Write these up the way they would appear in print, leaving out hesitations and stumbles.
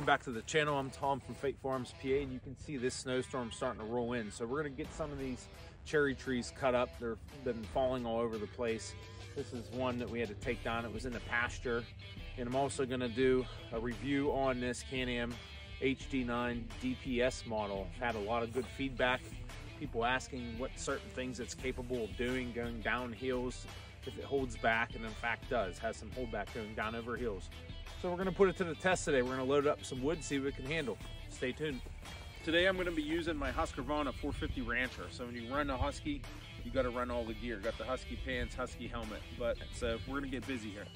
back to the channel. I'm Tom from Fate Farms, PA, and you can see this snowstorm starting to roll in. So we're gonna get some of these cherry trees cut up. They've been falling all over the place. This is one that we had to take down. It was in the pasture. And I'm also gonna do a review on this Can-Am HD9 DPS model. I've had a lot of good feedback. People asking what certain things it's capable of doing, going down hills, if it holds back, and in fact does, has some holdback going down over hills. So we're gonna put it to the test today. We're gonna load up some wood, see what it can handle. Stay tuned. Today I'm gonna be using my Husqvarna 450 Rancher. So when you run a Husky, you gotta run all the gear. Got the Husky pants, Husky helmet. So we're gonna get busy here.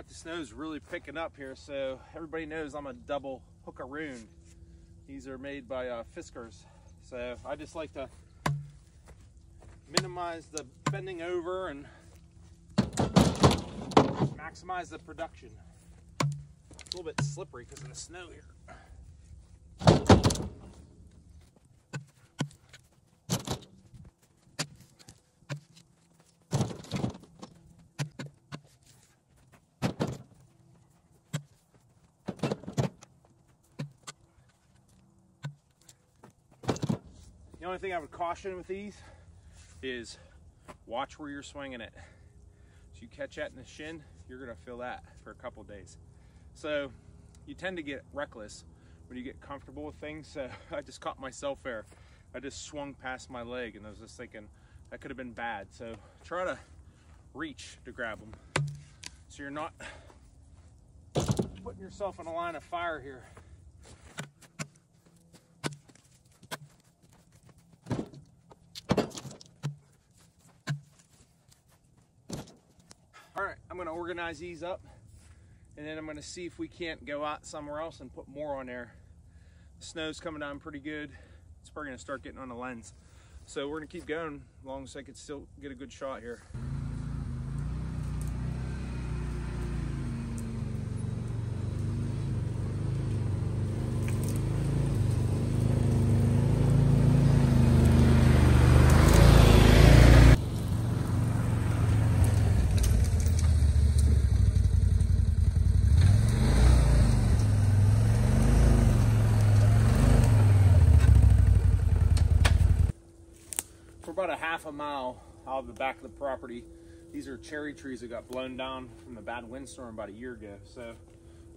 The snow's really picking up here, so everybody knows I'm a double hookaroon. These are made by Fiskars, so I just like to minimize the bending over and maximize the production. It's a little bit slippery because of the snow here. The only thing I would caution with these is watch where you're swinging it. So you catch that in the shin, you're gonna feel that for a couple days. So you tend to get reckless when you get comfortable with things. So I just caught myself there. I just swung past my leg and I was just thinking that could have been bad. So try to reach to grab them so you're not putting yourself in a line of fire here. All right, I'm gonna organize these up and then I'm gonna see if we can't go out somewhere else and put more on there. The snow's coming down pretty good. It's probably gonna start getting on the lens. So we're gonna keep going as long as I can still get a good shot here. About a half a mile out of the back of the property. These are cherry trees that got blown down from the bad windstorm about a year ago. So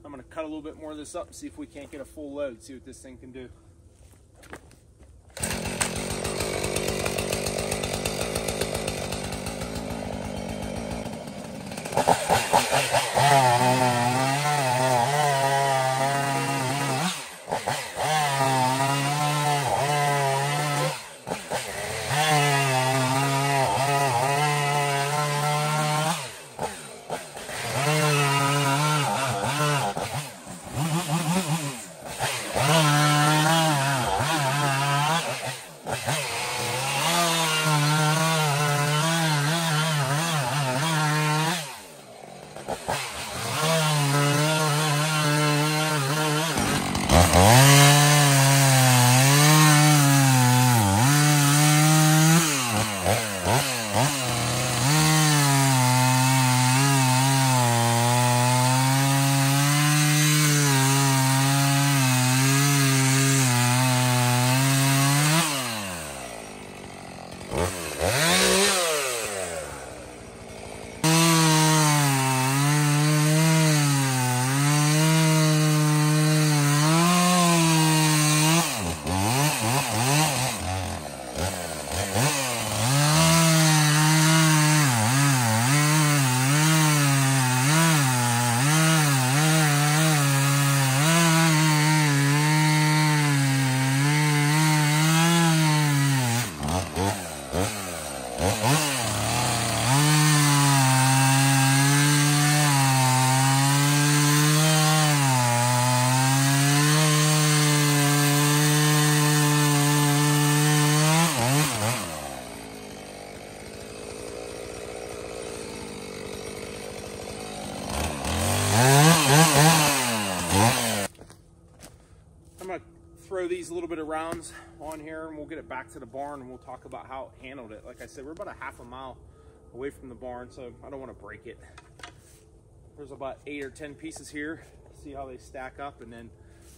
I'm going to cut a little bit more of this up and see if we can't get a full load, see what this thing can do. throw these little bit of rounds on here, and we'll get it back to the barn, and we'll talk about how it handled it. Like I said, we're about a half a mile away from the barn, so I don't want to break it. There's about 8 or 10 pieces here. See how they stack up, and then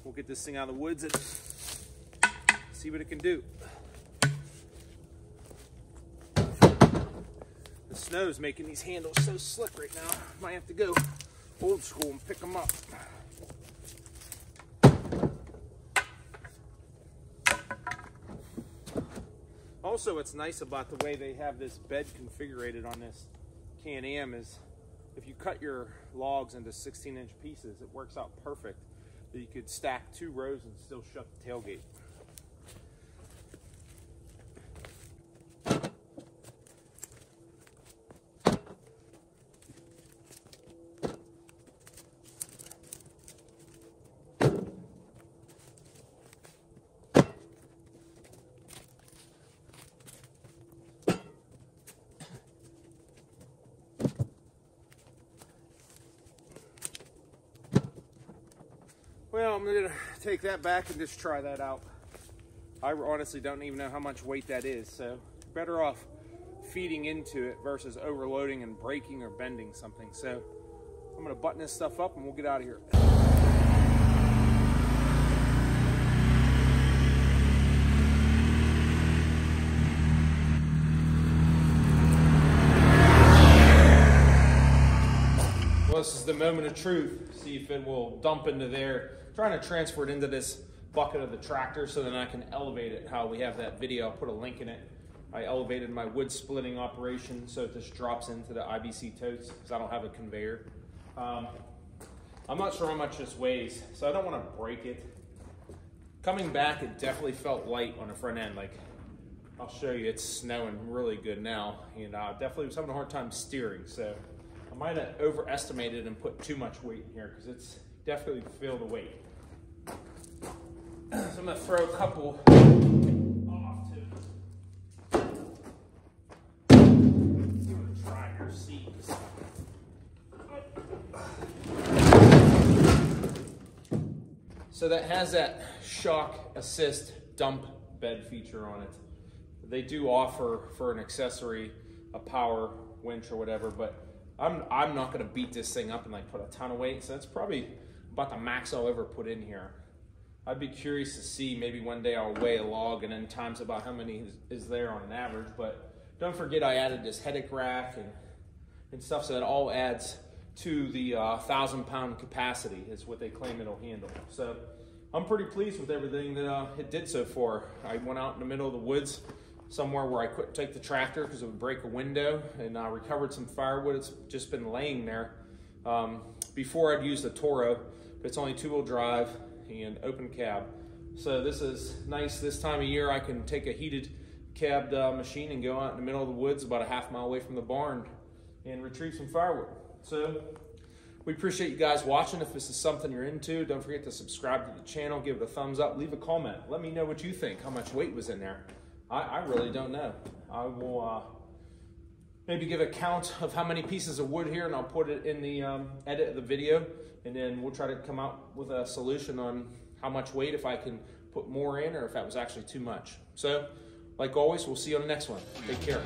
we'll get this thing out of the woods and see what it can do. The snow's making these handles so slick right now. Might have to go old school and pick them up. Also, what's nice about the way they have this bed configured on this Can-Am is if you cut your logs into 16-inch pieces, it works out perfect. You could stack 2 rows and still shut the tailgate. Well, I'm gonna take that back and just try that out. I honestly don't even know how much weight that is, so better off feeding into it versus overloading and breaking or bending something. So I'm gonna button this stuff up and we'll get out of here. Well, this is the moment of truth. See if it will dump into there. Trying to transfer it into this bucket of the tractor so then I can elevate it. How we have that video, I'll put a link in it. I elevated my wood splitting operation so it just drops into the IBC totes because I don't have a conveyor. I'm not sure how much this weighs, so I don't want to break it. Coming back, it definitely felt light on the front end. Like, I'll show you, it's snowing really good now, and definitely was having a hard time steering. So I might have overestimated and put too much weight in here because it's definitely feel the weight. So I'm gonna throw a couple off too. I'm gonna try your seats. So that has that shock assist dump bed feature on it. They do offer for an accessory a power winch or whatever, but I'm not gonna beat this thing up and like put a ton of weight. So that's probably about the max I'll ever put in here. I'd be curious to see, maybe one day I'll weigh a log and then times about how many is there on an average. But don't forget I added this headache rack and stuff, so that all adds to the 1,000-pound capacity is what they claim it'll handle. So I'm pretty pleased with everything that it did so far. I went out in the middle of the woods somewhere where I couldn't take the tractor because it would break a window, and I recovered some firewood. It's just been laying there. Before I'd used the Toro, but it's only 2-wheel drive and open cab. So this is nice. This time of year I can take a heated cabbed machine and go out in the middle of the woods about a half-mile away from the barn and retrieve some firewood. So we appreciate you guys watching. If this is something you're into, don't forget to subscribe to the channel, give it a thumbs up, leave a comment. Let me know what you think, how much weight was in there. I really don't know. I will maybe give a count of how many pieces of wood here, and I'll put it in the edit of the video, and then we'll try to come out with a solution on how much weight, if I can put more in or if that was actually too much. So, like always, we'll see you on the next one. Take care.